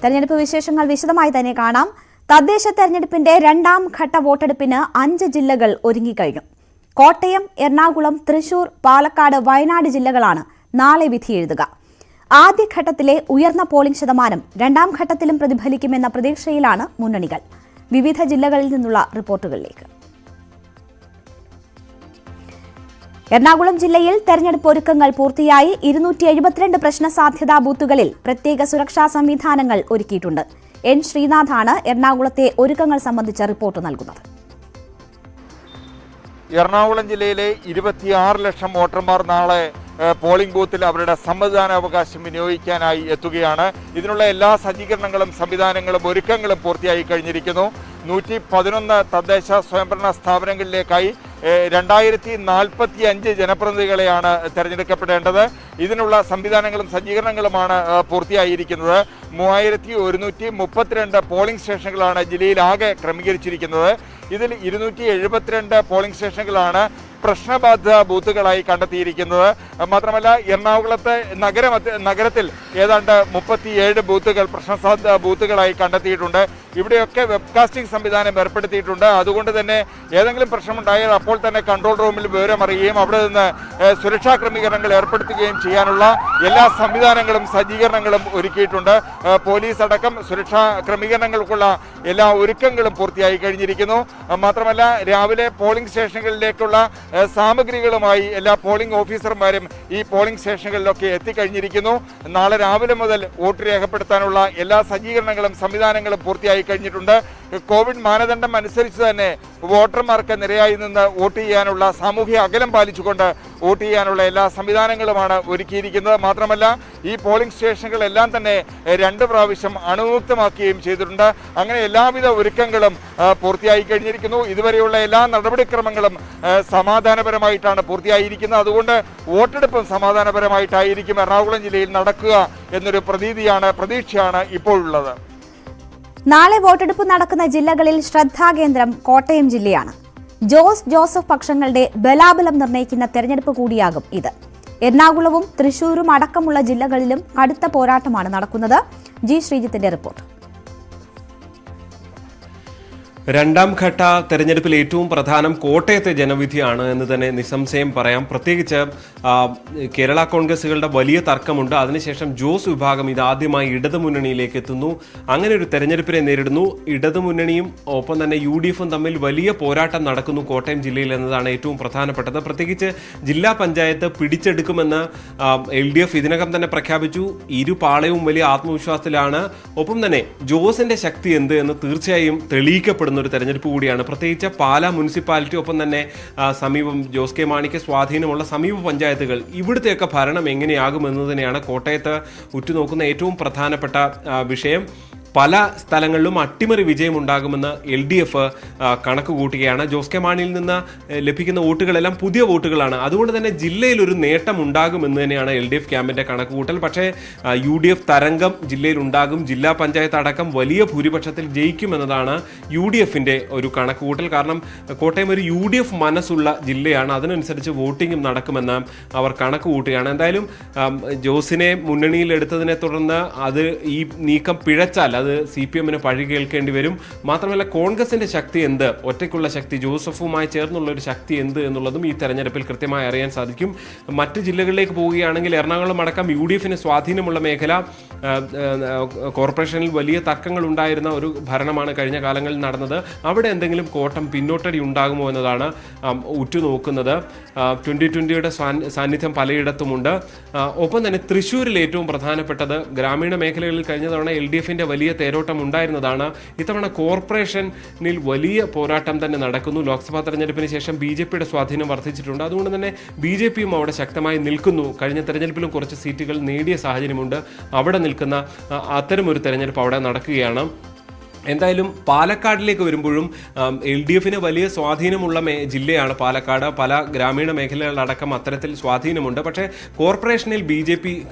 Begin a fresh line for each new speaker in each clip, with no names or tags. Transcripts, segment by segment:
തെരഞ്ഞെടുപ്പ് വിശേഷങ്ങൾ വിശദമായി തന്നെ കാണാം. തദ്ദേശ തെരഞ്ഞെടുപ്പിന്റെ രണ്ടാം ഘട്ട വോട്ടെടുപ്പിന് 5 ജില്ലകൾ ഒരുങ്ങിക്കഴിഞ്ഞു. കോട്ടയം, എറണാകുളം, തൃശൂർ, പാലക്കാട്, വയനാട് ജില്ലകളാണ് നാളെ വിധിയെഴുതുക. ആദ്യഘട്ടത്തിലെ ഉയർന്ന പോളിംഗ് ശതമാനം രണ്ടാം ഘട്ടത്തിലും പ്രതിഫലിക്കുമെന്ന പ്രതീക്ഷയിലാണ് മുന്നണികൾ. വിവിധ ജില്ലകളിൽ നിന്നുള്ള റിപ്പോർട്ടുകളിലേക്ക്. എറണാകുളം ജില്ലയിൽ തെരഞ്ഞെടുപ്പ് ഒരുക്കങ്ങൾ പൂർത്തിയായി. 272 പ്രശ്നസാധ്യതാ ബൂത്തുകളിൽ പ്രത്യേക സുരക്ഷാ സംവിധാനങ്ങൾ ഒരുക്കിയിട്ടുണ്ട്. എൻ ശ്രീനാഥാണ് എറണാകുളത്തെ ഒരുക്കങ്ങൾ സംബന്ധിച്ച റിപ്പോർട്ട് നൽകുന്നത്.
എറണാകുളം ജില്ലയിലെ 26 ലക്ഷം വോട്ടർമാർ നാളെ പോളിംഗ് ബൂത്തിൽ അവരുടെ സമ്മതിദാനാവകാശം വിനിയോഗിക്കാനായി എത്തുകയാണ്. ഇതിനുള്ള എല്ലാ സജ്ജീകരണങ്ങളും സംവിധാനങ്ങളും ഒരുക്കങ്ങളും പൂർത്തിയായി കഴിഞ്ഞിരിക്കുന്നു. 111 തദ്ദേശ സ്വയംഭരണ സ്ഥാപനങ്ങളിലേക്കായി 2045 ജനപ്രതിനിധികളെയാണ് തെരഞ്ഞെടുക്കപ്പെടേണ്ടത്. ഇതിനുള്ള സംവിധാനങ്ങളും സജ്ജീകരണങ്ങളുമാണ് പൂർത്തിയായിരിക്കുന്നത്. 3132 പോളിംഗ് സ്റ്റേഷനുകളാണ് ജില്ലയിലാകെ ക്രമീകരിച്ചിരിക്കുന്നത്. ഇതിൽ 272 പോളിംഗ് സ്റ്റേഷനുകളാണ് പ്രശ്നബാധിത ബൂത്തുകളായി കണ്ടെത്തിയിരിക്കുന്നത്. മാത്രമല്ല എറണാകുളത്തെ നഗരത്തിൽ ഏതാണ്ട് 37 ബൂത്തുകൾ പ്രശ്നസാധ്യത ബൂത്തുകളായി കണ്ടെത്തിയിട്ടുണ്ട്. ഇവിടെയൊക്കെ വെബ്കാസ്റ്റിംഗ് സംവിധാനം ഏർപ്പെടുത്തിയിട്ടുണ്ട്. അതുകൊണ്ട് തന്നെ ഏതെങ്കിലും പ്രശ്നമുണ്ടായാൽ അപ്പോൾ തന്നെ കൺട്രോൾ റൂമിൽ വിവരം അറിയുകയും അവിടെ നിന്ന് സുരക്ഷാ ക്രമീകരണങ്ങൾ ഏർപ്പെടുത്തുകയും ചെയ്യാനുള്ള എല്ലാ സംവിധാനങ്ങളും സജ്ജീകരണങ്ങളും ഒരുക്കിയിട്ടുണ്ട്. പോലീസ് അടക്കം സുരക്ഷാ ക്രമീകരണങ്ങൾക്കുള്ള എല്ലാ ഒരുക്കങ്ങളും പൂർത്തിയായി കഴിഞ്ഞിരിക്കുന്നു. മാത്രമല്ല രാവിലെ പോളിംഗ് സ്റ്റേഷനുകളിലേക്കുള്ള സാമഗ്രികളുമായി എല്ലാ പോളിംഗ് ഓഫീസർമാരും ഈ പോളിംഗ് സ്റ്റേഷനുകളിലൊക്കെ എത്തിക്കഴിഞ്ഞിരിക്കുന്നു. നാളെ രാവിലെ മുതൽ വോട്ട് രേഖപ്പെടുത്താനുള്ള എല്ലാ സജ്ജീകരണങ്ങളും സംവിധാനങ്ങളും പൂർത്തിയായി കഴിഞ്ഞിട്ടുണ്ട്. കോവിഡ് മാനദണ്ഡം അനുസരിച്ച് തന്നെ വോട്ടർമാർക്ക് നിരയായി നിന്ന് വോട്ട് ചെയ്യാനുള്ള സാമൂഹിക അകലം പാലിച്ചുകൊണ്ട് വോട്ട് ചെയ്യാനുള്ള എല്ലാ സംവിധാനങ്ങളുമാണ് ഒരുക്കിയിരിക്കുന്നത്. മാത്രമല്ല ഈ പോളിംഗ് സ്റ്റേഷനുകളെല്ലാം തന്നെ 2 പ്രാവശ്യം അണുമുക്തമാക്കുകയും ചെയ്തിട്ടുണ്ട്. അങ്ങനെ എല്ലാവിധ ഒരുക്കങ്ങളും പൂർത്തിയായി കഴിഞ്ഞിരിക്കുന്നു. ഇതുവരെയുള്ള എല്ലാ നടപടിക്രമങ്ങളും സമാധാനപരമായിട്ടാണ് പൂർത്തിയായിരിക്കുന്നത്. അതുകൊണ്ട് വോട്ടെടുപ്പും സമാധാനപരമായിട്ടായിരിക്കും എറണാകുളം ജില്ലയിൽ നടക്കുക എന്നൊരു പ്രതീക്ഷയാണ് ഇപ്പോഴുള്ളത്.
നാളെ വോട്ടെടുപ്പ് നടക്കുന്ന ജില്ലകളിൽ ശ്രദ്ധാകേന്ദ്രം കോട്ടയം ജില്ലയാണ്. ജോസഫ് പക്ഷങ്ങളുടെ ബലാബലം നിർണ്ണയിക്കുന്ന തെരഞ്ഞെടുപ്പ് കൂടിയാകും ഇത്. എറണാകുളവും തൃശൂരും അടക്കമുള്ള ജില്ലകളിലും കടുത്ത പോരാട്ടമാണ് നടക്കുന്നത്. ജി ശ്രീജിത്തിന്റെ റിപ്പോർട്ട്.
രണ്ടാം ഘട്ട തെരഞ്ഞെടുപ്പിൽ ഏറ്റവും പ്രധാനം കോട്ടയത്തെ ജനവിധിയാണ് എന്ന് തന്നെ നിസ്സംശയം പറയാം. പ്രത്യേകിച്ച് കേരള കോൺഗ്രസുകളുടെ വലിയ തർക്കമുണ്ട്. അതിനുശേഷം ജോസ് വിഭാഗം ഇതാദ്യമായി ഇടതുമുന്നണിയിലേക്ക് എത്തുന്നു. അങ്ങനെ ഒരു തെരഞ്ഞെടുപ്പിനെ നേരിടുന്നു. ഇടതുമുന്നണിയും ഒപ്പം തന്നെ UDFും തമ്മിൽ വലിയ പോരാട്ടം നടക്കുന്നു കോട്ടയം ജില്ലയിൽ എന്നതാണ് ഏറ്റവും പ്രധാനപ്പെട്ടത്. പ്രത്യേകിച്ച് ജില്ലാ പഞ്ചായത്ത് പിടിച്ചെടുക്കുമെന്ന് LDF ഇതിനകം തന്നെ പ്രഖ്യാപിച്ചു. ഇരു പാളയവും വലിയ ആത്മവിശ്വാസത്തിലാണ്. ഒപ്പം തന്നെ ജോസിന്റെ ശക്തി എന്ത് എന്ന് തീർച്ചയായും തെളിയിക്കപ്പെടുന്നു ഒരു തെരഞ്ഞെടുപ്പ് കൂടിയാണ്. പ്രത്യേകിച്ച് പാലാ മുനിസിപ്പാലിറ്റി ഒപ്പം തന്നെ സമീപം ജോസ് കെ മാണിക്ക് സ്വാധീനമുള്ള സമീപ പഞ്ചായത്തുകൾ ഇവിടുത്തെയൊക്കെ ഭരണം എങ്ങനെയാകുമെന്ന് തന്നെയാണ് കോട്ടയത്ത് ഉറ്റുനോക്കുന്ന ഏറ്റവും പ്രധാനപ്പെട്ട വിഷയം. പല സ്ഥലങ്ങളിലും അട്ടിമറി വിജയമുണ്ടാകുമെന്ന് LDF കണക്ക് കൂട്ടുകയാണ്. ജോസ് കെ മാണിയിൽ നിന്ന് ലഭിക്കുന്ന വോട്ടുകളെല്ലാം പുതിയ വോട്ടുകളാണ്. അതുകൊണ്ട് തന്നെ ജില്ലയിൽ ഒരു നേട്ടം ഉണ്ടാകുമെന്ന് തന്നെയാണ് LDF ക്യാമ്പിന്റെ കണക്ക് കൂട്ടൽ. പക്ഷേ UDF തരംഗം ജില്ലയിൽ ഉണ്ടാകും. ജില്ലാ പഞ്ചായത്ത് അടക്കം വലിയ ഭൂരിപക്ഷത്തിൽ ജയിക്കുമെന്നതാണ് UDFിന്റെ ഒരു കണക്ക് കൂട്ടൽ. കാരണം കോട്ടയം ഒരു UDF മനസ്സുള്ള ജില്ലയാണ്. അതിനനുസരിച്ച് വോട്ടിങ്ങും നടക്കുമെന്ന് അവർ കണക്ക് കൂട്ടുകയാണ്. എന്തായാലും ജോസിനെ മുന്നണിയിൽ എടുത്തതിനെ തുടർന്ന് അത് ഈ നീക്കം പിഴച്ചാൽ അത് CPMന് പഴി കേൾക്കേണ്ടി വരും. മാത്രമല്ല കോൺഗ്രസിന്റെ ശക്തി എന്ത്, ഒറ്റയ്ക്കുള്ള ശക്തി, ജോസഫുമായി ചേർന്നുള്ള ഒരു ശക്തി എന്ത് എന്നുള്ളതും ഈ തെരഞ്ഞെടുപ്പിൽ കൃത്യമായി അറിയാൻ സാധിക്കും. മറ്റ് ജില്ലകളിലേക്ക് പോവുകയാണെങ്കിൽ എറണാകുളം അടക്കം UDFന് സ്വാധീനമുള്ള മേഖല, കോർപ്പറേഷനിൽ വലിയ തർക്കങ്ങൾ ഉണ്ടായിരുന്ന ഒരു ഭരണമാണ് കഴിഞ്ഞ കാലങ്ങളിൽ നടന്നത്. അവിടെ എന്തെങ്കിലും കോട്ടം പിന്നോട്ടടി ഉണ്ടാകുമോ എന്നതാണ് ഉറ്റുനോക്കുന്നത്. 2020യുടെ സാന്നിധ്യം പലയിടത്തുമുണ്ട്. ഒപ്പം തന്നെ തൃശ്ശൂരിൽ ഏറ്റവും പ്രധാനപ്പെട്ടത് ഗ്രാമീണ മേഖലകളിൽ കഴിഞ്ഞ തവണ LDFിന്റെ വലിയ തേരോട്ടം ഉണ്ടായിരുന്നതാണ്. ഇത്തവണ കോർപ്പറേഷനിൽ വലിയ പോരാട്ടം തന്നെ നടക്കുന്നു. ലോക്സഭാ തെരഞ്ഞെടുപ്പിന് ശേഷം BJPയുടെ സ്വാധീനം വർദ്ധിച്ചിട്ടുണ്ട്. അതുകൊണ്ട് തന്നെ BJPയും അവിടെ ശക്തമായി നിൽക്കുന്നു. കഴിഞ്ഞ തെരഞ്ഞെടുപ്പിലും കുറച്ച് സീറ്റുകൾ നേടിയ സാഹചര്യമുണ്ട്. അവിടെ നിൽക്കുന്ന അത്തരമൊരു തെരഞ്ഞെടുപ്പ് അവിടെ നടക്കുകയാണ്. എന്തായാലും പാലക്കാടിലേക്ക് വരുമ്പോഴും LDFന് വലിയ സ്വാധീനമുള്ള ജില്ലയാണ് പാലക്കാട്. പല ഗ്രാമീണ മേഖലകളിലടക്കം അത്തരത്തിൽ സ്വാധീനമുണ്ട്. പക്ഷേ കോർപ്പറേഷനിൽ BJP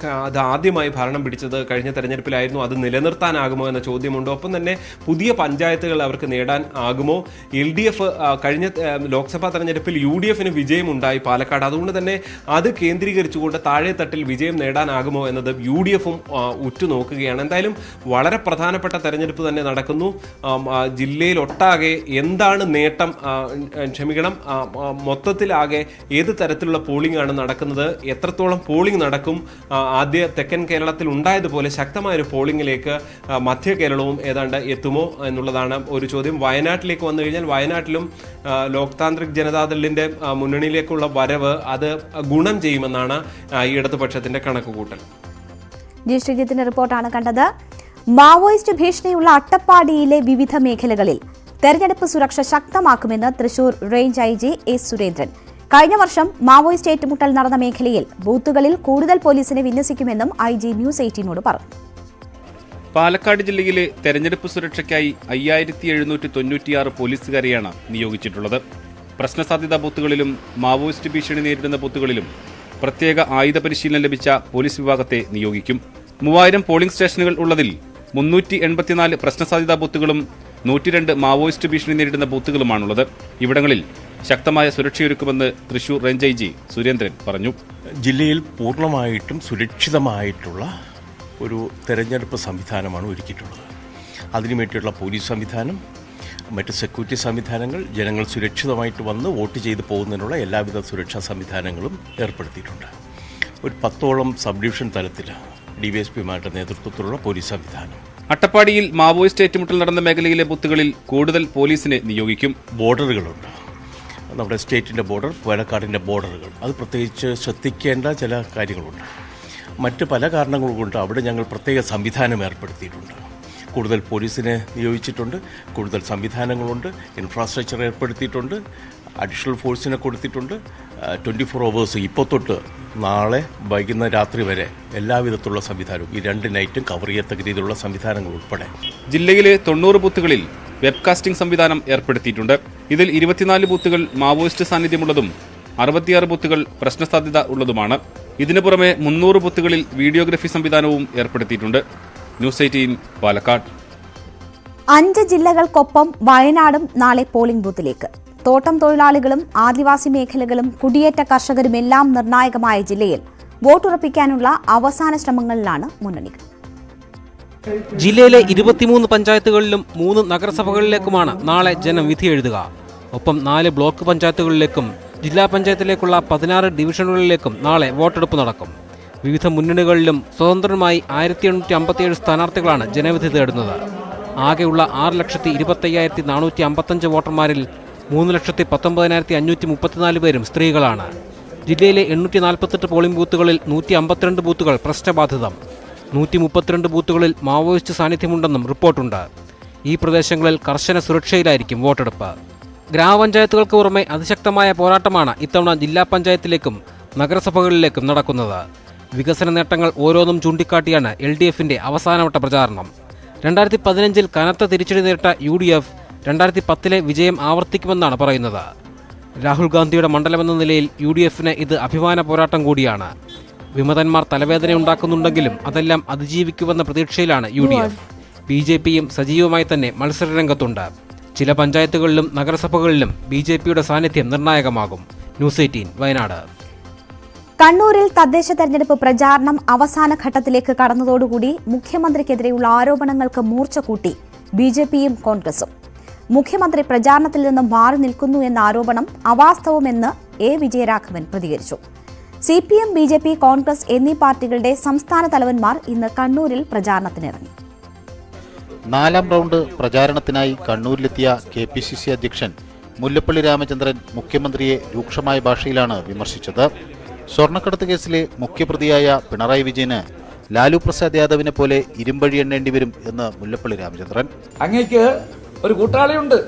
അത് ആദ്യമായി ഭരണം പിടിച്ചത് കഴിഞ്ഞ തെരഞ്ഞെടുപ്പിലായിരുന്നു. അത് നിലനിർത്താനാകുമോ എന്ന ചോദ്യമുണ്ട്. ഒപ്പം തന്നെ പുതിയ പഞ്ചായത്തുകൾ അവർക്ക് നേടാൻ ആകുമോ? LDF കഴിഞ്ഞ ലോക്സഭാ തെരഞ്ഞെടുപ്പിൽ UDFന് വിജയമുണ്ടായി പാലക്കാട്. അതുകൊണ്ട് തന്നെ അത് കേന്ദ്രീകരിച്ചുകൊണ്ട് താഴെത്തട്ടിൽ വിജയം നേടാനാകുമോ എന്നത് UDFും ഉറ്റുനോക്കുകയാണ്. എന്തായാലും വളരെ പ്രധാനപ്പെട്ട തെരഞ്ഞെടുപ്പ് തന്നെ നടക്കുന്നു. ജില്ലയിലൊട്ടാകെ എന്താണ് നേട്ടം, മൊത്തത്തിലാകെ ഏത് തരത്തിലുള്ള പോളിംഗ് ആണ് നടക്കുന്നത്, എത്രത്തോളം പോളിംഗ് നടക്കും, ആദ്യ തെക്കൻ കേരളത്തിൽ ഉണ്ടായതുപോലെ ശക്തമായൊരു പോളിംഗിലേക്ക് മധ്യ കേരളവും ഏതാണ്ട് എത്തുമോ എന്നുള്ളതാണ് ഒരു ചോദ്യം. വയനാട്ടിലേക്ക് വന്നു കഴിഞ്ഞാൽ വയനാട്ടിലും ലോക് താന്ത്രിക് ജനതാദളിന്റെ മുന്നണിയിലേക്കുള്ള വരവ് അത് ഗുണം ചെയ്യുമെന്നാണ് ഈ ഇടതുപക്ഷത്തിന്റെ കണക്കുകൂട്ടൽ.
ജി ശ്രീജിത്തിന്റെ റിപ്പോർട്ടാണ് കണ്ടത്. മാവോയിസ്റ്റ് ഭീഷണിയുള്ള അട്ടപ്പാടിയിലെ വിവിധ മേഖലകളിൽ തെരഞ്ഞെടുപ്പ് സുരക്ഷ ശക്തമാക്കുമെന്ന് Thrissur range IG S Surendran. കഴിഞ്ഞ വർഷം മാവോയിസ്റ്റ് ഏറ്റുമുട്ടൽ നടന്ന മേഖലയിൽ ബൂത്തുകളിൽ കൂടുതൽ പോലീസിനെ വിന്യസിക്കുമെന്നും IG ന്യൂസ് 18നോട് പറഞ്ഞു.
പാലക്കാട് ജില്ലയിലെ തെരഞ്ഞെടുപ്പ് സുരക്ഷയ്ക്കായി 5796 പോലീസുകാരെയാണ് നിയോഗിച്ചിട്ടുള്ളത്. പ്രശ്നസാധ്യതാ ബൂത്തുകളിലും മാവോയിസ്റ്റ് ഭീഷണി നേരിടുന്ന ബൂത്തുകളിലും പ്രത്യേക ആയുധ പരിശീലനം ലഭിച്ച പോലീസ് വിഭാഗത്തെ നിയോഗിക്കും. 3000 പോളിംഗ് സ്റ്റേഷനുകൾ ഉള്ളതിൽ 384 പ്രശ്നസാധ്യതാ ബൂത്തുകളും 102 മാവോയിസ്റ്റ് ഭീഷണി നേരിടുന്ന ബൂത്തുകളുമാണുള്ളത്. ഇവിടങ്ങളിൽ ശക്തമായ സുരക്ഷയൊരുക്കുമെന്ന് തൃശൂർ റേഞ്ച് IG സുരേന്ദ്രൻ പറഞ്ഞു.
ജില്ലയിൽ പൂർണ്ണമായിട്ടും സുരക്ഷിതമായിട്ടുള്ള ഒരു തെരഞ്ഞെടുപ്പ് സംവിധാനമാണ് ഒരുക്കിയിട്ടുള്ളത്. അതിനുവേണ്ടിയുള്ള പോലീസ് സംവിധാനം, മറ്റ് സെക്യൂരിറ്റി സംവിധാനങ്ങൾ, ജനങ്ങൾ സുരക്ഷിതമായിട്ട് വന്ന് വോട്ട് ചെയ്ത് പോകുന്നതിനുള്ള എല്ലാവിധ സുരക്ഷാ സംവിധാനങ്ങളും ഏർപ്പെടുത്തിയിട്ടുണ്ട്. ഒരു 10ഓളം സബ് ഡിവിഷൻ തലത്തിൽ DVSPമാരുടെ നേതൃത്വത്തിലുള്ള പോലീസ് സംവിധാനം.
അട്ടപ്പാടിയിൽ മാവോയിസ്റ്റ് ഏറ്റുമുട്ടൽ നടന്ന മേഖലയിലെ ബൂത്തുകളിൽ കൂടുതൽ പോലീസിനെ നിയോഗിക്കും.
ബോർഡറുകളുണ്ട്, നമ്മുടെ സ്റ്റേറ്റിൻ്റെ ബോർഡർ, പാലക്കാടിൻ്റെ ബോർഡറുകൾ, അത് പ്രത്യേകിച്ച് ശ്രദ്ധിക്കേണ്ട ചില കാര്യങ്ങളുണ്ട്. മറ്റ് പല കാരണങ്ങൾ കൊണ്ട് അവിടെ ഞങ്ങൾ പ്രത്യേക സംവിധാനം ഏർപ്പെടുത്തിയിട്ടുണ്ട്. കൂടുതൽ പോലീസിനെ നിയോഗിച്ചിട്ടുണ്ട്, കൂടുതൽ സംവിധാനങ്ങളുണ്ട്, ഇൻഫ്രാസ്ട്രക്ചർ ഏർപ്പെടുത്തിയിട്ടുണ്ട്, അഡീഷണൽ ഫോഴ്സിനെ കൊടുത്തിട്ടുണ്ട്. 24 hours ഇപ്പോൾ തൊട്ട് നാളെ വൈകുന്നേരം രാത്രി വരെ എല്ലാവിധത്തിലുള്ള സംവിധാനവും, ഈ 2 നൈറ്റും കവർ ചെയ്യത്തക്ക രീതിയിലുള്ള സംവിധാനങ്ങൾ ഉൾപ്പെടെ.
ജില്ലയിലെ 90 ബൂത്തുകളിൽ വെബ്കാസ്റ്റിംഗ് സംവിധാനം ഏർപ്പെടുത്തിയിട്ടുണ്ട്. ഇതിൽ 24 ബൂത്തുകൾ മാവോയിസ്റ്റ് സാന്നിധ്യമുള്ളതും 66 ബൂത്തുകൾ പ്രശ്നസാധ്യത ഉള്ളതുമാണ്. ഇതിനു പുറമെ 300 ബൂത്തുകളിൽ വീഡിയോഗ്രഫി സംവിധാനവും ഏർപ്പെടുത്തിയിട്ടുണ്ട്. ന്യൂസ് 18 പാലക്കാട്.
5 ജില്ലകൾക്കൊപ്പം വയനാടും നാളെ പോളിംഗ് ബൂത്തിലേക്ക്. തോട്ടം തൊഴിലാളികളും ആദിവാസി മേഖലകളും കുടിയേറ്റ കർഷകരുമെല്ലാം നിർണായകമായ ജില്ലയിൽ വോട്ടുറപ്പിക്കാനുള്ള അവസാന ശ്രമങ്ങളിലാണ് മുന്നണികൾ.
ജില്ലയിലെ 23 പഞ്ചായത്തുകളിലും 3 നഗരസഭകളിലേക്കുമാണ് നാളെ ജനം വിധി എഴുതുക. ഒപ്പം 4 ബ്ലോക്ക് പഞ്ചായത്തുകളിലേക്കും ജില്ലാ പഞ്ചായത്തിലേക്കുള്ള 16 ഡിവിഷനുകളിലേക്കും നാളെ വോട്ടെടുപ്പ് നടക്കും. വിവിധ മുന്നണികളിലും സ്വതന്ത്രമായി 1857 സ്ഥാനാർത്ഥികളാണ് ജനവിധി തേടുന്നത്. ആകെയുള്ള 6,25,455 വോട്ടർമാരിൽ 3,19,534 പേരും സ്ത്രീകളാണ്. ജില്ലയിലെ 848 പോളിംഗ് ബൂത്തുകളിൽ 152 ബൂത്തുകൾ പ്രശ്നബാധിതം. 132 ബൂത്തുകളിൽ മാവോയിസ്റ്റ് സാന്നിധ്യമുണ്ടെന്നും റിപ്പോർട്ടുണ്ട്. ഈ പ്രദേശങ്ങളിൽ കർശന സുരക്ഷയിലായിരിക്കും വോട്ടെടുപ്പ്. ഗ്രാമപഞ്ചായത്തുകൾക്ക് പുറമെ അതിശക്തമായ പോരാട്ടമാണ് ഇത്തവണ ജില്ലാ പഞ്ചായത്തിലേക്കും നഗരസഭകളിലേക്കും നടക്കുന്നത്. വികസന നേട്ടങ്ങൾ ഓരോന്നും ചൂണ്ടിക്കാട്ടിയാണ് LDFന്റെ അവസാനവട്ട പ്രചാരണം. 2015 കനത്ത തിരിച്ചടി നേരിട്ട UDF 2010 വിജയം ആവർത്തിക്കുമെന്നാണ് പറയുന്നത്. രാഹുൽ ഗാന്ധിയുടെ മണ്ഡലമെന്ന നിലയിൽ UDFന് ഇത് അഭിമാന പോരാട്ടം കൂടിയാണ്. വിമതന്മാർ തലവേദനയുണ്ടാക്കുന്നുണ്ടെങ്കിലും അതെല്ലാം അതിജീവിക്കുമെന്ന പ്രതീക്ഷയിലാണ് UDF. BJPയും സജീവമായി തന്നെ മത്സരരംഗത്തുണ്ട്. ചില പഞ്ചായത്തുകളിലും നഗരസഭകളിലും BJPയുടെ സാന്നിധ്യം നിർണായകമാകും. ന്യൂസ് 18 വയനാട്.
കണ്ണൂരിൽ തദ്ദേശ തെരഞ്ഞെടുപ്പ് പ്രചാരണം അവസാന ഘട്ടത്തിലേക്ക് കടന്നതോടുകൂടി മുഖ്യമന്ത്രിക്കെതിരെയുള്ള ആരോപണങ്ങൾക്ക് മൂർച്ച കൂട്ടി BJPയും കോൺഗ്രസും. മുഖ്യമന്ത്രി പ്രചാരണത്തിൽ നിന്നും മാറി നിൽക്കുന്നു എന്ന ആരോപണം അവാസ്തവമെന്ന് A. വിജയരാഘവൻ പ്രതികരിച്ചു. CPM, BJP, കോൺഗ്രസ് എന്നീ പാർട്ടികളുടെ സംസ്ഥാന തലവന്മാർ ഇന്ന് കണ്ണൂരിൽ പ്രചാരണത്തിനിറങ്ങി.
4ാം റൗണ്ട് പ്രചാരണത്തിനായി കണ്ണൂരിലെത്തിയ KPCC അധ്യക്ഷൻ മുല്ലപ്പള്ളി രാമചന്ദ്രൻ മുഖ്യമന്ത്രിയെ രൂക്ഷമായ ഭാഷയിലാണ് വിമർശിച്ചത്. സ്വർണ്ണക്കടത്ത് കേസിലെ മുഖ്യപ്രതിയായ പിണറായി വിജയന് ലാലു പ്രസാദ് യാദവിനെ പോലെ ഇരുമ്പഴി എണ്ണേണ്ടി വരും എന്ന് മുല്ലപ്പള്ളി രാമചന്ദ്രൻ.
അങ്ങേക്ക് ഒരു കൂട്ടാളിയുണ്ട്,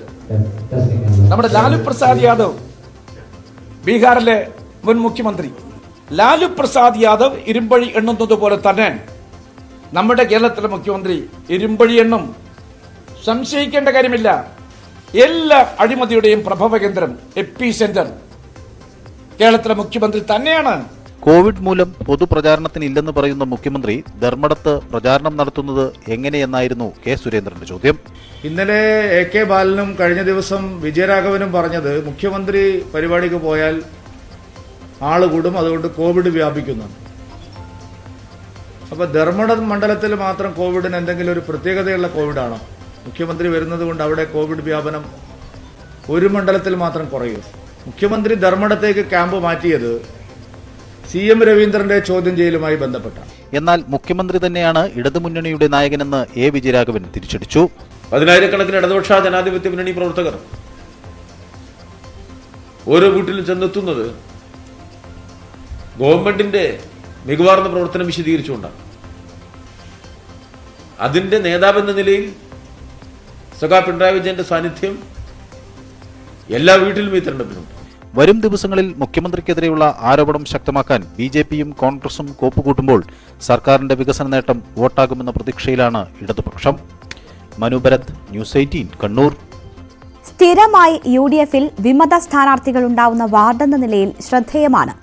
നമ്മുടെ ലാലു പ്രസാദ് യാദവ്, ബീഹാറിലെ മുൻ മുഖ്യമന്ത്രി. ലാലു പ്രസാദ് യാദവ് ഇരുമ്പഴി എണ്ണുന്നത് പോലെ തന്നെ നമ്മുടെ കേരളത്തിലെ മുഖ്യമന്ത്രി ഇരുമ്പഴി എണ്ണും. സംശയിക്കേണ്ട കാര്യമില്ല. എല്ലാ അഴിമതിയുടെയും പ്രഭവ കേന്ദ്രം, എപ്പി സെന്റർ കേരളത്തിലെ മുഖ്യമന്ത്രി തന്നെയാണ്.
കോവിഡ് മൂലം പൊതുപ്രചാരണത്തിന് ഇല്ലെന്ന് പറയുന്ന മുഖ്യമന്ത്രി ധർമ്മടത്ത് പ്രചാരണം നടത്തുന്നത് എങ്ങനെയെന്നായിരുന്നു കെ സുരേന്ദ്രന്റെ ചോദ്യം.
ഇന്നലെ AK ബാലനും കഴിഞ്ഞ ദിവസം വിജയരാഘവനും പറഞ്ഞത് മുഖ്യമന്ത്രി പരിപാടിക്ക് പോയാൽ ആള് കൂടും, അതുകൊണ്ട് കോവിഡ് വ്യാപിക്കുന്നു. അപ്പോൾ ധർമ്മടം മണ്ഡലത്തിൽ മാത്രം കോവിഡിന് എന്തെങ്കിലും ഒരു പ്രത്യേകതയുള്ള കോവിഡാണോ? മുഖ്യമന്ത്രി വരുന്നത് കൊണ്ട് അവിടെ കോവിഡ് വ്യാപനം ഒരു മണ്ഡലത്തിൽ മാത്രം കുറയും. മുഖ്യമന്ത്രി ധർമ്മടത്തേക്ക് ക്യാമ്പ് മാറ്റിയത് CM രവീന്ദ്രന്റെ ചോദ്യം ചെയ്യലുമായി ബന്ധപ്പെട്ടാണ്.
എന്നാൽ മുഖ്യമന്ത്രി തന്നെയാണ് ഇടതുമുന്നണിയുടെ നായകനെന്ന് A വിജയരാഘവൻ തിരിച്ചടിച്ചു.
10,000-കണക്കിന് ഇടതുപക്ഷ ജനാധിപത്യ മുന്നണി പ്രവർത്തകർ ഓരോ വീട്ടിലും ചെന്നെത്തുന്നത് ഗവൺമെന്റിന്റെ മികവാർന്ന പ്രവർത്തനം വിശദീകരിച്ചുകൊണ്ടാണ്. അതിന്റെ നേതാവെന്ന നിലയിൽ സഖാ പിണറായി വിജയന്റെ സാന്നിധ്യം എല്ലാ വീട്ടിലും ഈ തെരഞ്ഞെടുപ്പിലുണ്ട്.
വരും ദിവസങ്ങളിൽ മുഖ്യമന്ത്രിക്കെതിരെയുള്ള ആരോപണം ശക്തമാക്കാൻ BJPയും കോൺഗ്രസും കോപ്പുകൂട്ടുമ്പോൾ സർക്കാരിന്റെ വികസന നേട്ടം വോട്ടാകുമെന്ന പ്രതീക്ഷയിലാണ് ഇടതുപക്ഷം. മനു ഭരത്, ന്യൂസ് 18 കണ്ണൂർ.
സ്ഥിരമായി UDFൽ വിമത സ്ഥാനാർത്ഥികൾ ഉണ്ടാവുന്ന വാർഡെന്ന നിലയിൽ ശ്രദ്ധേയമാണ്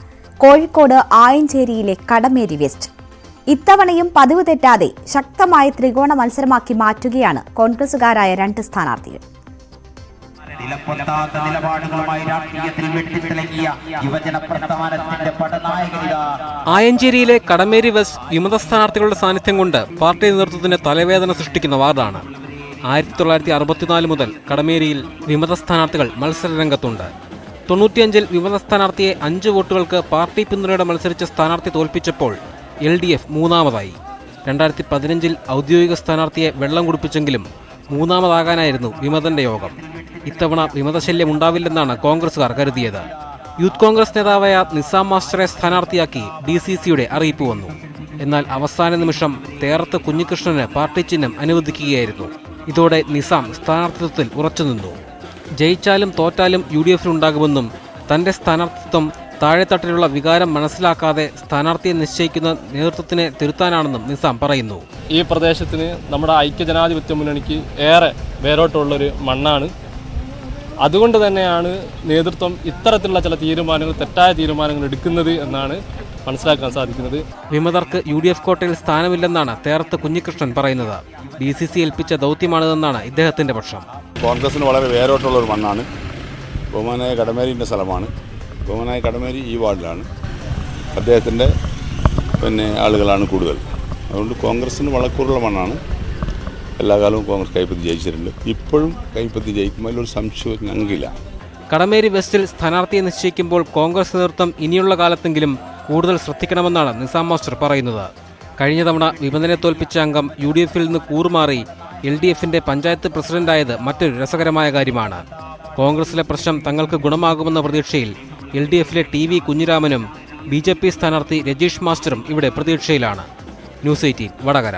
കോഴിക്കോട് ആയഞ്ചേരിയിലെ കടമേരി വെസ്റ്റ്. ഇത്തവണയും പതിവ് തെറ്റാതെ ശക്തമായ ത്രികോണ മത്സരമാക്കി മാറ്റുകയാണ് കോൺഗ്രസുകാരായ 2 സ്ഥാനാർത്ഥികൾ.
ആയഞ്ചേരിയിലെ കടമേരി വെസ്റ്റ് വിമത സ്ഥാനാർത്ഥികളുടെ സാന്നിധ്യം കൊണ്ട് പാർട്ടി നേതൃത്വത്തിന് തലവേദന സൃഷ്ടിക്കുന്ന വാർഡാണ്. 1964 മുതൽ കടമേരിയിൽ വിമത സ്ഥാനാർത്ഥികൾ മത്സരരംഗത്തുണ്ട്. 95-ൽ വിമത സ്ഥാനാർത്ഥിയെ 5 വോട്ടുകൾക്ക് പാർട്ടി പിന്തുണയോടെ മത്സരിച്ച സ്ഥാനാർത്ഥി തോൽപ്പിച്ചപ്പോൾ LDF മൂന്നാമതായി. 2015-ൽ ഔദ്യോഗിക സ്ഥാനാർത്ഥിയെ വെള്ളം കുടിപ്പിച്ചെങ്കിലും മൂന്നാമതാകാനായിരുന്നു വിമതന്റെ യോഗം. ഇത്തവണ വിമതശല്യം ഉണ്ടാവില്ലെന്നാണ് കോൺഗ്രസുകാർ കരുതിയത്. യൂത്ത് കോൺഗ്രസ് നേതാവായ നിസാം മാസ്റ്ററെ സ്ഥാനാർത്ഥിയാക്കി DCCയുടെ അറിയിപ്പ് വന്നു. എന്നാൽ അവസാന നിമിഷം തേറത്ത് കുഞ്ഞികൃഷ്ണന് പാർട്ടി ചിഹ്നം അനുവദിക്കുകയായിരുന്നു. ഇതോടെ നിസാം സ്ഥാനാർത്ഥിത്വത്തിൽ ഉറച്ചുനിന്നു. ജയിച്ചാലും തോറ്റാലും UDFിലുണ്ടാകുമെന്നും തന്റെ സ്ഥാനാർത്ഥിത്വം താഴെത്തട്ടിലുള്ള വികാരം മനസ്സിലാക്കാതെ സ്ഥാനാർത്ഥിയെ നിശ്ചയിക്കുന്ന നേതൃത്വത്തിനെ തിരുത്താനാണെന്നും നിസാം പറയുന്നു.
ഈ പ്രദേശത്തിന് നമ്മുടെ ഐക്യജനാധിപത്യ മുന്നണിക്ക് ഏറെ വേരോട്ടമുള്ളൊരു മണ്ണാണ്. അതുകൊണ്ട് തന്നെയാണ് നേതൃത്വം ഇത്തരത്തിലുള്ള ചില തീരുമാനങ്ങൾ, തെറ്റായ തീരുമാനങ്ങൾ എടുക്കുന്നത് എന്നാണ് മനസ്സിലാക്കാൻ സാധിക്കുന്നത്.
വിമതർക്ക് UDF കോട്ടയിൽ സ്ഥാനമില്ലെന്നാണ് തേറത്ത് കുഞ്ഞികൃഷ്ണൻ പറയുന്നത്. DCC ഏൽപ്പിച്ച ദൗത്യമാണിതെന്നാണ് ഇദ്ദേഹത്തിന്റെ പക്ഷം.
കോൺഗ്രസിന് വളരെ വേരോട്ടുള്ള ഒരു മണ്ണാണ്. ബഹുമാനായ കടമേരിൻ്റെ സ്ഥലമാണ്. ബഹുമാനായ കടമേരി ഈ വാർഡിലാണ്. അദ്ദേഹത്തിൻ്റെ ആളുകളാണ് കൂടുതൽ. അതുകൊണ്ട് കോൺഗ്രസിന് വളക്കൂറുള്ള മണ്ണാണ്. എല്ലാ കാലവും കോൺഗ്രസ് കൈപ്പത്തി ജയിച്ചിട്ടുണ്ട്. ഇപ്പോഴും കൈപ്പത്തി ജയിക്കുമ്പോൾ ഒരു സംശയവും ഞങ്ങൾക്കില്ല.
കടമേരി വെസ്റ്റിൽ സ്ഥാനാർത്ഥിയെ നിശ്ചയിക്കുമ്പോൾ കോൺഗ്രസ് നേതൃത്വം ഇനിയുള്ള കാലത്തെങ്കിലും കൂടുതൽ ശ്രദ്ധിക്കണമെന്നാണ് നിസാം മാസ്റ്റർ പറയുന്നത്. കഴിഞ്ഞ തവണ വിമതനെ തോൽപ്പിച്ച അംഗം UDFിൽ നിന്ന് കൂറുമാറി LDFിന്റെ പഞ്ചായത്ത് പ്രസിഡന്റായത് മറ്റൊരു രസകരമായ കാര്യമാണ്. കോൺഗ്രസിലെ പ്രശ്നം തങ്ങൾക്ക് ഗുണമാകുമെന്ന പ്രതീക്ഷയിൽ LDFിലെ TV കുഞ്ഞിരാമനും BJP സ്ഥാനാർത്ഥി രജീഷ് മാസ്റ്ററും ഇവിടെ പ്രതീക്ഷയിലാണ്. ന്യൂസ് 18 വടകര.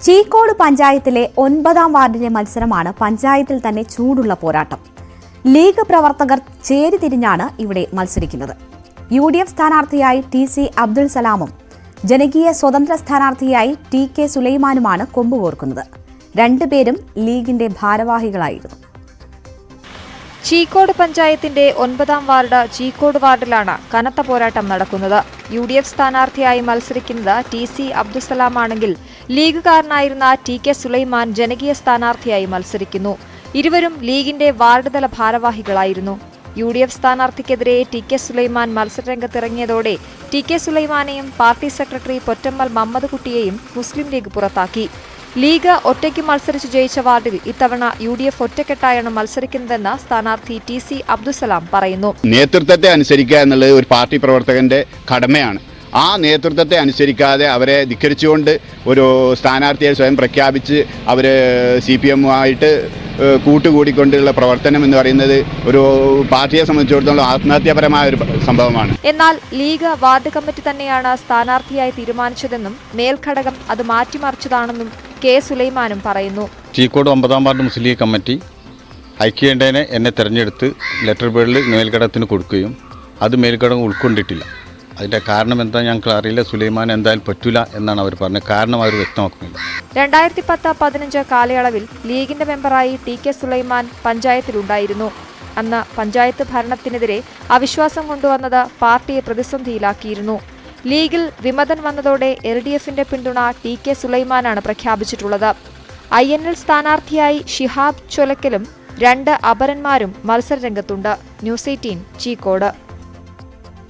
ചീക്കോട് പഞ്ചായത്തിലെ 9ാം വാർഡിലെ മത്സരമാണ് പഞ്ചായത്തിൽ തന്നെ ചൂടുള്ള പോരാട്ടം. ലീഗ് പ്രവർത്തകർ ചേരിതിരിഞ്ഞാണ് ഇവിടെ മത്സരിക്കുന്നത്. UDF സ്ഥാനാർത്ഥിയായി TC അബ്ദുൽ സലാമും ജനകീയ സ്വതന്ത്ര സ്ഥാനാർത്ഥിയായി TK സുലൈമാനുമാണ് കൊമ്പുകോർക്കുന്നത്. 2 പേരും ലീഗിന്റെ ഭാരവാഹികളായിരുന്നു.
ചീക്കോട് പഞ്ചായത്തിന്റെ 9ാം വാർഡ് ചീക്കോട് വാർഡിലാണ് കനത്ത പോരാട്ടം നടക്കുന്നത്. UDF സ്ഥാനാർത്ഥിയായി മത്സരിക്കുന്നത് TC അബ്ദുസലാമാണെങ്കിൽ ലീഗുകാരനായിരുന്ന TK സുലൈമാൻ ജനകീയ സ്ഥാനാർത്ഥിയായി മത്സരിക്കുന്നു. ഇരുവരും ലീഗിന്റെ വാർഡ് തല ഭാരവാഹികളായിരുന്നു. UDF സ്ഥാനാർത്ഥിക്കെതിരെ TK സുലൈമാൻ മത്സരരംഗത്തിറങ്ങിയതോടെ TK സുലൈമാനെയും പാർട്ടി സെക്രട്ടറി പൊറ്റമ്മൽ മമ്മദ് കുട്ടിയെയും മുസ്ലിം ലീഗ് പുറത്താക്കി. ലീഗ് ഒറ്റയ്ക്ക് മത്സരിച്ച് ജയിച്ച വാർഡിൽ ഇത്തവണ UDF ഒറ്റക്കെട്ടായാണ് മത്സരിക്കുന്നതെന്ന് സ്ഥാനാർത്ഥി TC അബ്ദുസലാം പറയുന്നു.
നേതൃത്വത്തെ അനുസരിക്കുക എന്നുള്ളത് ഒരു പാർട്ടി പ്രവർത്തകന്റെ കടമയാണ്. ആ നേതൃത്വത്തെ അനുസരിക്കാതെ അവരെ ധിക്കരിച്ചുകൊണ്ട് ഒരു സ്ഥാനാർത്ഥിയെ സ്വയം പ്രഖ്യാപിച്ച് അവർ CPM-ആയിട്ട് കൂട്ടുകൂടിക്കൊണ്ടുള്ള പ്രവർത്തനം എന്ന് പറയുന്നത് ഒരു പാർട്ടിയെ സംബന്ധിച്ചിടത്തോളം ആത്മഹത്യാപരമായ ഒരു സംഭവമാണ്.
എന്നാൽ ലീഗ് വാർഡ് കമ്മിറ്റി തന്നെയാണ് സ്ഥാനാർത്ഥിയായി തീരുമാനിച്ചതെന്നും മേൽഘടകം അത് മാറ്റിമറിച്ചതാണെന്നും K സുലൈമാനും പറയുന്നു.
ചീക്കോട് 9ാം വാർഡ് മുസ്ലിം ലീഗ് കമ്മിറ്റി ഐക്യേണ്ടേനെ എന്നെ തെരഞ്ഞെടുത്ത് ലെറ്റർ പേഡിൽ മേൽഘടകത്തിന് കൊടുക്കുകയും അത് മേൽഘടകം ഉൾക്കൊണ്ടിട്ടില്ല.
അതിൻ്റെ കാരണം എന്താ ഞങ്ങൾക്ക് അറിയില്ല. സുലൈമാൻ എന്തായാലും പറ്റൂല എന്നാണ് അവർ പറഞ്ഞത്. കാരണം അവർ വ്യക്തമാക്കുന്നില്ല.
2010-15 കാലയളവിൽ ലീഗിന്റെ മെമ്പറായി TK സുലൈമാൻ പഞ്ചായത്തിലുണ്ടായിരുന്നു. അന്ന് പഞ്ചായത്ത് ഭരണത്തിനെതിരെ അവിശ്വാസം കൊണ്ടുവന്നത് പാർട്ടിയെ പ്രതിസന്ധിയിലാക്കിയിരുന്നു. ലീഗിൽ വിമതൻ വന്നതോടെ LDFന്റെ പിന്തുണ TK സുലൈമാനാണ് പ്രഖ്യാപിച്ചിട്ടുള്ളത്. INL സ്ഥാനാർത്ഥിയായി ഷിഹാബ് ചൊലക്കലും 2 അപരന്മാരും മത്സരരംഗത്തുണ്ട്. ന്യൂസ് 18 ചീക്കോട്.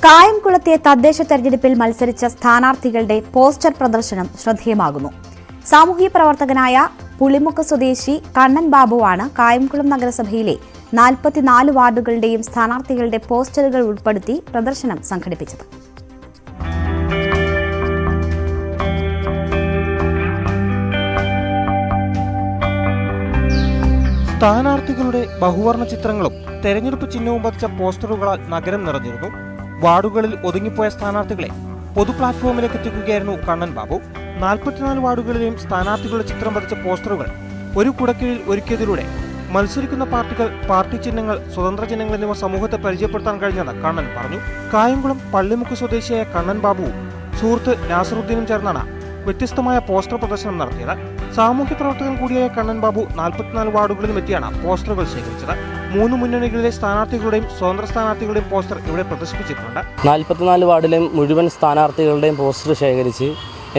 കായംകുളത്തെ തദ്ദേശ തെരഞ്ഞെടുപ്പിൽ മത്സരിച്ച സ്ഥാനാർത്ഥികളുടെ പോസ്റ്റർ പ്രദർശനം ശ്രദ്ധേയമാകുന്നു. സാമൂഹ്യ പ്രവർത്തകനായ പുളിമുക്ക് സ്വദേശി കണ്ണൻ ബാബുവാണ് കായംകുളം നഗരസഭയിലെ 44 വാർഡുകളുടെയും സ്ഥാനാർത്ഥികളുടെ പോസ്റ്ററുകൾ ഉൾപ്പെടുത്തി പ്രദർശനം സംഘടിപ്പിച്ചത്.
സ്ഥാനാർത്ഥികളുടെ ബഹുവർണ്ണ ചിത്രങ്ങളും തെരഞ്ഞെടുപ്പ് ചിഹ്നവും പതിച്ച പോസ്റ്ററുകളാൽ നഗരം നിറഞ്ഞിരുന്നു. വാർഡുകളിൽ ഒതുങ്ങിപ്പോയ സ്ഥാനാർത്ഥികളെ പൊതു പ്ലാറ്റ്ഫോമിലേക്ക് എത്തിക്കുകയായിരുന്നു കണ്ണൻ ബാബു. 44 വാർഡുകളിലെയും സ്ഥാനാർത്ഥികളുടെ ചിത്രം പതിച്ച പോസ്റ്ററുകൾ ഒരു കുടക്കീഴിൽ ഒരുക്കിയതിലൂടെ മത്സരിക്കുന്ന പാർട്ടികൾ, പാർട്ടി ചിഹ്നങ്ങൾ, സ്വതന്ത്ര ചിഹ്നങ്ങൾ എന്നിവ സമൂഹത്തെ പരിചയപ്പെടുത്താൻ കഴിഞ്ഞെന്ന് കണ്ണൻ പറഞ്ഞു. കായംകുളം പള്ളിമുക്ക് സ്വദേശിയായ കണ്ണൻ ബാബുവും സുഹൃത്ത് നാസറുദ്ദീനും ചേർന്നാണ് വ്യത്യസ്തമായ പോസ്റ്റർ പ്രദർശനം നടത്തിയത്. സാമൂഹ്യ പ്രവർത്തകൻ കൂടിയായ കണ്ണൻ ബാബു 44 വാർഡുകളിലും എത്തിയാണ് പോസ്റ്ററുകൾ ശേഖരിച്ചത്. 3 മുന്നണികളിലെ സ്ഥാനാർത്ഥികളുടെയും സ്വതന്ത്ര സ്ഥാനാർത്ഥികളുടെയും പോസ്റ്റർ ഇവിടെ പ്രദർശിപ്പിച്ചിട്ടുണ്ട്.
44 വാർഡിലെയും മുഴുവൻ സ്ഥാനാർത്ഥികളുടെയും പോസ്റ്റർ ശേഖരിച്ച്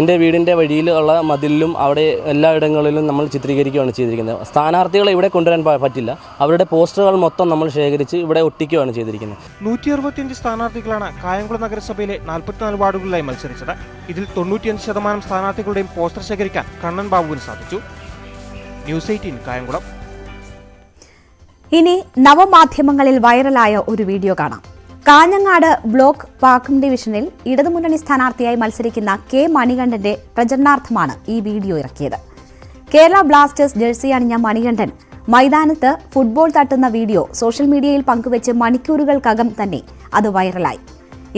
എൻ്റെ വീടിൻ്റെ വഴിയിലുള്ള മതിലിലും അവിടെ എല്ലായിടങ്ങളിലും നമ്മൾ ചിത്രീകരിക്കുകയാണ് ചെയ്തിരിക്കുന്നത്. സ്ഥാനാർത്ഥികളെ ഇവിടെ കൊണ്ടുവരാൻ പറ്റില്ല. അവരുടെ പോസ്റ്ററുകൾ മൊത്തം നമ്മൾ ശേഖരിച്ച് ഇവിടെ ഒട്ടിക്കുകയാണ് ചെയ്തിരിക്കുന്നത്.
165 സ്ഥാനാർത്ഥികളാണ് കായംകുളം നഗരസഭയിലെ 44 വാർഡുകളിലായി മത്സരിച്ചത്. ഇതിൽ 95% സ്ഥാനാർത്ഥികളുടെയും പോസ്റ്റർ ശേഖരിക്കാൻ കണ്ണൻ ബാബുവിന് സാധിച്ചു. ന്യൂസ് 18 കായംകുളം.
ഇനി നവമാധ്യമങ്ങളിൽ വൈറലായ ഒരു വീഡിയോ കാണാം. കാഞ്ഞങ്ങാട് ബ്ലോക്ക് പാക്കം ഡിവിഷനിൽ ഇടതുമുന്നണി സ്ഥാനാർത്ഥിയായി മത്സരിക്കുന്ന K മണികണ്ഠന്റെ പ്രചരണാർത്ഥമാണ് ഈ വീഡിയോ ഇറക്കിയത്. കേരള ബ്ലാസ്റ്റേഴ്സ് ജേഴ്സി അണിഞ്ഞ മണികണ്ഠൻ മൈതാനത്ത് ഫുട്ബോൾ തട്ടുന്ന വീഡിയോ സോഷ്യൽ മീഡിയയിൽ പങ്കുവച്ച് മണിക്കൂറുകൾക്കകം തന്നെ അത് വൈറലായി.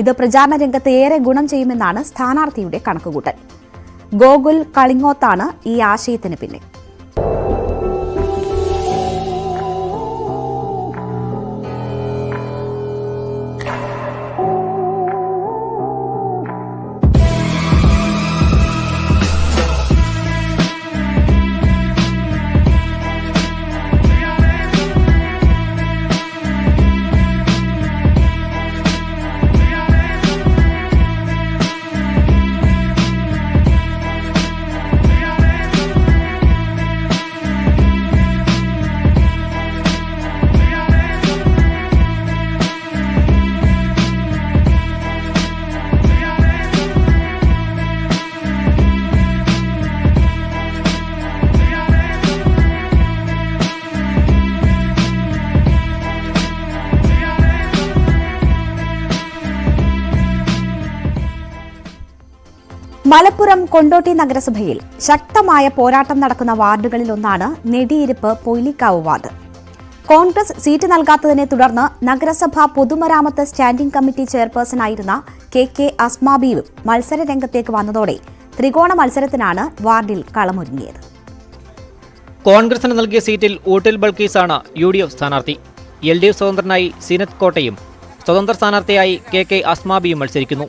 ഇത് പ്രചാരണ രംഗത്ത് ഏറെ ഗുണം ചെയ്യുമെന്നാണ് സ്ഥാനാർത്ഥിയുടെ കണക്കുകൂട്ടൽ. ഗോകുൽ കളിങ്ങോത്താണ് ഈ ആശയത്തിന് പിന്നിൽ. മലപ്പുറം കൊണ്ടോട്ടി നഗരസഭയിൽ ശക്തമായ പോരാട്ടം നടക്കുന്ന വാർഡുകളിലൊന്നാണ് നെടിയിരുപ്പ് പൊയ്ലിക്കാവ് വാർഡ്. കോൺഗ്രസ് സീറ്റ് നൽകാത്തതിനെ തുടർന്ന് നഗരസഭ പൊതുമരാമത്ത് സ്റ്റാൻഡിംഗ് കമ്മിറ്റി ചെയർപേഴ്സണായിരുന്ന KK അസ്മാബിയും മത്സര രംഗത്തേക്ക് വന്നതോടെ ത്രികോണ മത്സരത്തിനാണ് വാർഡിൽ കളമൊരുങ്ങിയത്.
കോൺഗ്രസിന് നൽകിയ സീറ്റിൽ ഊട്ടിൽ ബൾക്കീസാണ് UDF സ്ഥാനാർത്ഥി. LDF സ്വതന്ത്രനായി സീനത്ത് കോട്ടയും സ്വതന്ത്ര സ്ഥാനാർത്ഥിയായി KK അസ്മാബിയും മത്സരിക്കുന്നു.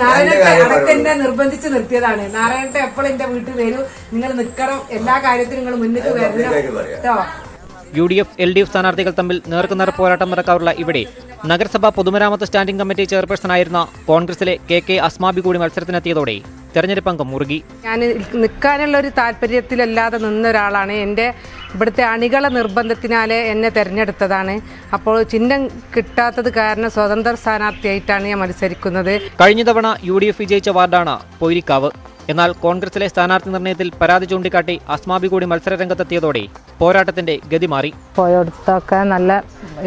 നാരായണത്തെ നിർബന്ധിച്ച് നിർത്തിയതാണ്. നാരായണത്തെ എപ്പോഴും എന്റെ വീട്ടിൽ വരൂ, നിങ്ങൾ നിൽക്കണം, എല്ലാ കാര്യത്തിലും നിങ്ങൾ മുന്നിട്ട് വരണം.
UDF LDF സ്ഥാനാർത്ഥികൾ തമ്മിൽ നേർക്കുനേർ പോരാട്ടം നടക്കാറുള്ള ഇവിടെ നഗരസഭ പൊതുമരാമത്ത് സ്റ്റാൻഡിംഗ് കമ്മിറ്റി ചെയർപേഴ്സണായിരുന്ന കോൺഗ്രസിലെ KK അസ്മാബി കൂടി മത്സരത്തിനെത്തിയതോടെ തെരഞ്ഞെടുപ്പ് അംഗം മുറുകി.
ഞാൻ നിൽക്കാനുള്ള ഒരു താല്പര്യത്തിലല്ലാതെ നിന്ന ഒരാളാണ്. എൻ്റെ ഇവിടുത്തെ അണികളെ നിർബന്ധത്തിനാലെ എന്നെ തെരഞ്ഞെടുത്തതാണ്. അപ്പോൾ ചിഹ്നം കിട്ടാത്തത് കാരണം സ്വതന്ത്ര സ്ഥാനാർത്ഥിയായിട്ടാണ് ഞാൻ മത്സരിക്കുന്നത്.
കഴിഞ്ഞ തവണ UDF വിജയിച്ച വാർഡാണ് പൊയ്ലിക്കാവ്. എന്നാൽ കോൺഗ്രസിലെ സ്ഥാനാർത്ഥി നിർണയത്തിൽ പരാതി ചൂണ്ടിക്കാട്ടി അസ്മാബി കൂടി മത്സര രംഗത്തെത്തിയതോടെ പോരാട്ടത്തിന്റെ ഗതി മാറി.
പോയടുത്തൊക്കെ നല്ല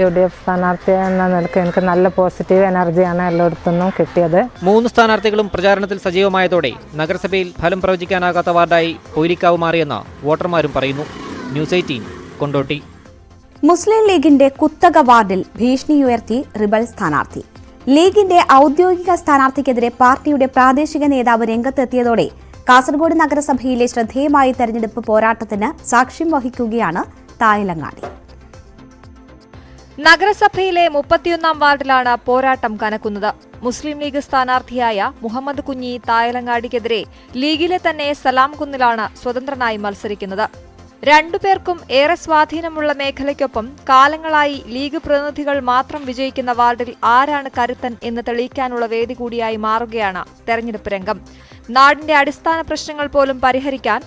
UDF സ്ഥാനാർത്ഥി എന്ന നിലയ്ക്ക് എനിക്ക് നല്ല പോസിറ്റീവ് എനർജിയാണ് എല്ലായിടത്തുനിന്നും കിട്ടിയത്.
3 സ്ഥാനാർത്ഥികളും പ്രചാരണത്തിൽ സജീവമായതോടെ നഗരസഭയിൽ ഫലം പ്രവചിക്കാനാകാത്ത വാർഡായി പൊയ്ലിക്കാവ് മാറിയെന്ന് വോട്ടർമാരും പറയുന്നു. ന്യൂസ് 18 കൊണ്ടോട്ടി.
മുസ്ലിം ലീഗിന്റെ കുത്തക വാർഡിൽ ഭീഷണിയുയർത്തി റിബൽ സ്ഥാനാർത്ഥി. ലീഗിന്റെ ഔദ്യോഗിക സ്ഥാനാർത്ഥിക്കെതിരെ പാർട്ടിയുടെ പ്രാദേശിക നേതാവ് രംഗത്തെത്തിയതോടെ കാസർഗോഡ് നഗരസഭയിലെ ശ്രദ്ധേയമായ തെരഞ്ഞെടുപ്പ് പോരാട്ടത്തിന് സാക്ഷ്യം വഹിക്കുകയാണ് തായലങ്ങാടി.
നഗരസഭയിലെ 31 വാർഡിലാണ് പോരാട്ടം കനക്കുന്നത്. മുസ്ലിം ലീഗ് സ്ഥാനാർത്ഥിയായ മുഹമ്മദ് കുഞ്ഞി തായലങ്ങാടിക്കെതിരെ ലീഗിലെ തന്നെ സലാം കുന്നിലാണ് സ്വതന്ത്രനായി മത്സരിക്കുന്നത്. രണ്ടുപേർക്കും ഏറെ സ്വാധീനമുള്ള മേഖലയ്ക്കൊപ്പം കാലങ്ങളായി ലീഗ് പ്രതിനിധികൾ മാത്രം വിജയിക്കുന്ന വാർഡിൽ ആരാണ് കരുത്തൻ എന്ന് തെളിയിക്കാനുള്ള വേദി കൂടിയായി മാറുകയാണ് തെരഞ്ഞെടുപ്പ് രംഗം. നാടിന്റെ അടിസ്ഥാന പ്രശ്നങ്ങൾ പോലും പരിഹരിക്കാൻ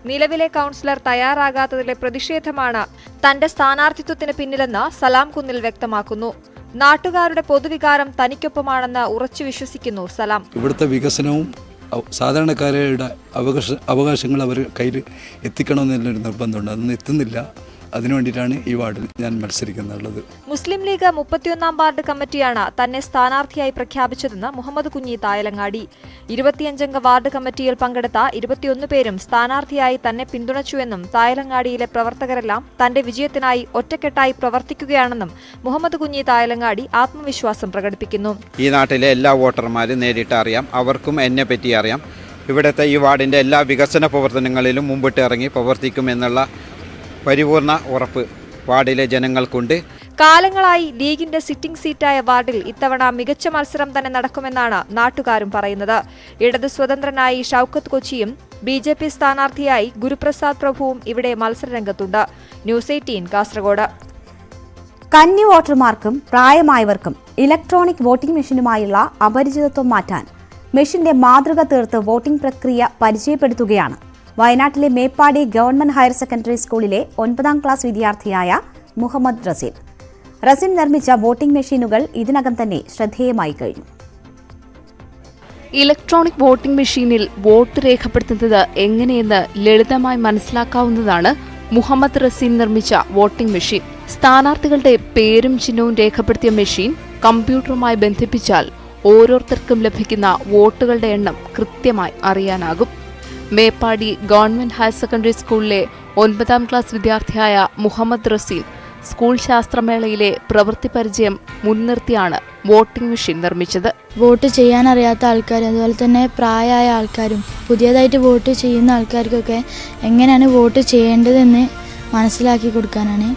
നിലവിലെ കൌൺസിലർ തയ്യാറാകാത്തതിലെ പ്രതിഷേധമാണ് തന്റെ സ്ഥാനാർത്ഥിത്വത്തിന് പിന്നിലെന്ന് സലാം കുന്നിൽ വ്യക്തമാക്കുന്നു. നാട്ടുകാരുടെ പൊതുവികാരം തനിക്കൊപ്പമാണെന്ന് ഉറച്ചു വിശ്വസിക്കുന്നു സലാം.
ഇവിടുത്തെ വികസനവും സാധാരണക്കാരുടെ അവകാശങ്ങൾ അവർ കയ്യിൽ എത്തിക്കണമെന്നുള്ളൊരു നിർബന്ധമുണ്ട്. അതൊന്നും എത്തുന്നില്ല. അതിനുവേണ്ടിയിട്ടാണ് ഈ വാർഡിൽ ഞാൻ മത്സരിക്കുന്നുള്ളത്.
മുസ്ലിം ലീഗ് 31 വാർഡ് കമ്മിറ്റിയാണ് തന്നെ സ്ഥാനാർത്ഥിയായി പ്രഖ്യാപിച്ചതെന്ന് മുഹമ്മദ് കുഞ്ഞി തായലങ്ങാടി. 25 വാർഡ് കമ്മിറ്റിയിൽ പങ്കെടുത്ത 21 പേരും സ്ഥാനാർത്ഥിയായി തന്നെ പിന്തുണച്ചുവെന്നും തായലങ്ങാടിയിലെ പ്രവർത്തകരെല്ലാം തന്റെ വിജയത്തിനായി ഒറ്റക്കെട്ടായി പ്രവർത്തിക്കുകയാണെന്നും മുഹമ്മദ് കുഞ്ഞി തായലങ്ങാടി ആത്മവിശ്വാസം പ്രകടിപ്പിക്കുന്നു.
ഈ നാട്ടിലെ എല്ലാ വോട്ടർമാരും നേരിട്ട് അറിയാം. അവർക്കും എന്നെ പറ്റി അറിയാം. ഇവിടുത്തെ ഈ വാർഡിന്റെ എല്ലാ വികസന പ്രവർത്തനങ്ങളിലും മുമ്പിട്ട് ഇറങ്ങി പ്രവർത്തിക്കുമെന്നുള്ള പരിപൂർണ ഉറപ്പ് വാർഡിലെ ജനങ്ങൾക്കുണ്ട്.
കാലങ്ങളായി ലീഗിന്റെ സിറ്റിംഗ് സീറ്റായ വാർഡിൽ ഇത്തവണ മികച്ച മത്സരം തന്നെ നടക്കുമെന്നാണ് നാട്ടുകാരും പറയുന്നത്. ഇടത് സ്വതന്ത്രനായി ഷൌക്കത്ത് കൊച്ചിയും BJP സ്ഥാനാർത്ഥിയായി ഗുരുപ്രസാദ് പ്രഭുവും ഇവിടെ മത്സരരംഗത്തുണ്ട്. ന്യൂസ് 18 കാസർഗോഡ്.
കന്നി വോട്ടർമാർക്കും പ്രായമായവർക്കും ഇലക്ട്രോണിക് വോട്ടിംഗ് മെഷീനുമായുള്ള അപരിചിതത്വം മാറ്റാൻ മെഷീന്റെ മാതൃക തീർത്ത് വോട്ടിംഗ് പ്രക്രിയ പരിചയപ്പെടുത്തുകയാണ് വയനാട്ടിലെ മേപ്പാടി ഗവൺമെന്റ് ഹയർ സെക്കൻഡറി സ്കൂളിലെ 9ാം ക്ലാസ് വിദ്യാർത്ഥിയായ മുഹമ്മദ് റസീൻ നിർമ്മിച്ച വോട്ടിംഗ് മെഷീനുകൾ ഇതിനകം തന്നെ ശ്രദ്ധേയമായി കഴിഞ്ഞു.
ഇലക്ട്രോണിക് വോട്ടിംഗ് മെഷീനിൽ വോട്ട് രേഖപ്പെടുത്തുന്നത് എങ്ങനെയെന്ന് ലളിതമായി മനസ്സിലാക്കാവുന്നതാണ് മുഹമ്മദ് റസീൻ നിർമ്മിച്ച വോട്ടിംഗ് മെഷീൻ. സ്ഥാനാർത്ഥികളുടെ പേരും ചിഹ്നവും രേഖപ്പെടുത്തിയ മെഷീൻ കമ്പ്യൂട്ടറുമായി ബന്ധിപ്പിച്ചാൽ ഓരോരുത്തർക്കും ലഭിക്കുന്ന വോട്ടുകളുടെ എണ്ണം കൃത്യമായി അറിയാനാകും. മേപ്പാടി ഗവൺമെന്റ് ഹയർ സെക്കൻഡറി സ്കൂളിലെ 9ാം ക്ലാസ് വിദ്യാർത്ഥിയായ മുഹമ്മദ് റസീൻ സ്കൂൾ ശാസ്ത്രമേളയിലെ പ്രവൃത്തി പരിചയം മുൻനിർത്തിയാണ് വോട്ടിംഗ് മെഷീൻ നിർമ്മിച്ചത്.
വോട്ട് ചെയ്യാനറിയാത്ത ആൾക്കാർ, അതുപോലെ തന്നെ പ്രായമായ ആൾക്കാരും പുതിയതായിട്ട് വോട്ട് ചെയ്യുന്ന ആൾക്കാർക്കൊക്കെ എങ്ങനെയാണ് വോട്ട് ചെയ്യേണ്ടതെന്ന് മനസ്സിലാക്കി കൊടുക്കാനാണ്.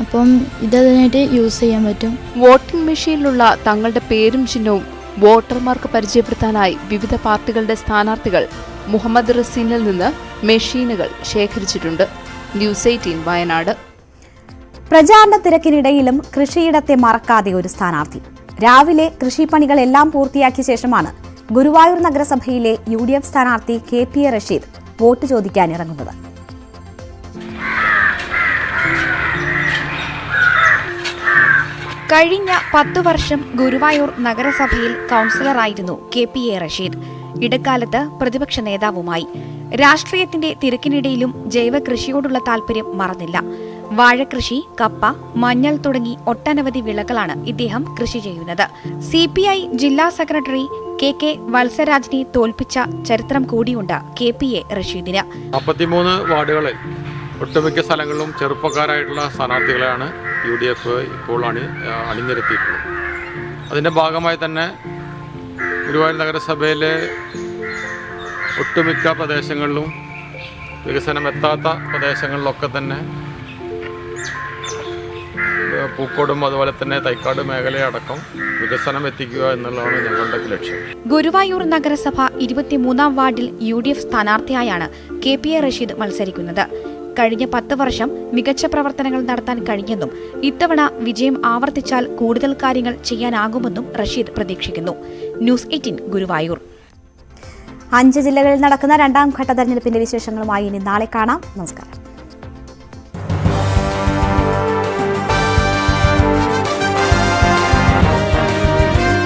അപ്പം ഇതതിനായിട്ട് യൂസ് ചെയ്യാൻ പറ്റും.
വോട്ടിംഗ് മെഷീനിലുള്ള തങ്ങളുടെ പേരും ചിഹ്നവും വോട്ടർമാർക്ക് പരിചയപ്പെടുത്താനായി വിവിധ പാർട്ടികളുടെ സ്ഥാനാർത്ഥികൾ മുഹമ്മദ് റസീനിൽ നിന്ന് മെഷീനുകൾ ശേഖരിച്ചിട്ടുണ്ട്. ന്യൂസ് 18 വയനാട്.
പ്രചാരണ തിരക്കിനിടയിലും കൃഷിയിടത്തെ മറക്കാതെ ഒരു സ്ഥാനാർത്ഥി. രാവിലെ കൃഷിപ്പണികളെല്ലാം പൂർത്തിയാക്കിയ ശേഷമാണ് ഗുരുവായൂർ നഗരസഭയിലെ UDF സ്ഥാനാർത്ഥി KPA റഷീദ് വോട്ട് ചോദിക്കാനിറങ്ങുന്നത്.
കഴിഞ്ഞ 10 വർഷം ഗുരുവായൂർ നഗരസഭയിൽ കൌൺസിലറായിരുന്നു KPA റഷീദ്. ഇടക്കാലത്ത് പ്രതിപക്ഷ നേതാവുമായി. രാഷ്ട്രീയത്തിന്റെ തിരക്കിനിടയിലും ജൈവ കൃഷിയോടുള്ള താൽപര്യം മറന്നില്ല. വാഴകൃഷി, കപ്പ, മഞ്ഞൾ തുടങ്ങി ഒട്ടനവധി വിളകളാണ് ഇദ്ദേഹം കൃഷി ചെയ്യുന്നത്. CPI ജില്ലാ സെക്രട്ടറി KK വത്സരാജിനെ തോൽപ്പിച്ച ചരിത്രം കൂടിയുണ്ട് KPA റഷീദിന്.
43 വാർഡുകളിൽ ഒട്ടുമിക്ക സ്ഥലങ്ങളിലും ചെറുപ്പക്കാരായിട്ടുള്ള സ്ഥാനാർത്ഥികളെയാണ് UDF ഇപ്പോൾ അണിനിരത്തിയിട്ടുള്ളത്. അതിൻ്റെ ഭാഗമായി തന്നെ ഗുരുവായൂർ നഗരസഭയിലെ ഒട്ടുമിക്ക പ്രദേശങ്ങളിലും വികസനം എത്താത്ത പ്രദേശങ്ങളിലൊക്കെ തന്നെ പൂക്കോടും അതുപോലെ തന്നെ തൈക്കാട് മേഖലയടക്കം വികസനം എത്തിക്കുക എന്നുള്ളതാണ് ഞങ്ങളുടെ ലക്ഷ്യം.
ഗുരുവായൂർ നഗരസഭ 23ാം വാർഡിൽ UDF സ്ഥാനാർത്ഥിയായാണ് KPA റഷീദ് മത്സരിക്കുന്നത്. കഴിഞ്ഞ 10 വർഷം മികച്ച പ്രവർത്തനങ്ങൾ നടത്താൻ കഴിഞ്ഞെന്നും ഇത്തവണ വിജയം ആവർത്തിച്ചാൽ കൂടുതൽ കാര്യങ്ങൾ ചെയ്യാനാകുമെന്നും റഷീദ് പ്രതീക്ഷിക്കുന്നു. ന്യൂസ് 18 ഗുരുവായൂർ.
5 ജില്ലകളിൽ നടക്കുന്ന 2ാം ഘട്ട തെരഞ്ഞെടുപ്പിന്റെ വിശേഷങ്ങളുമായി ഇനി നാളെ കാണാം. നമസ്കാരം.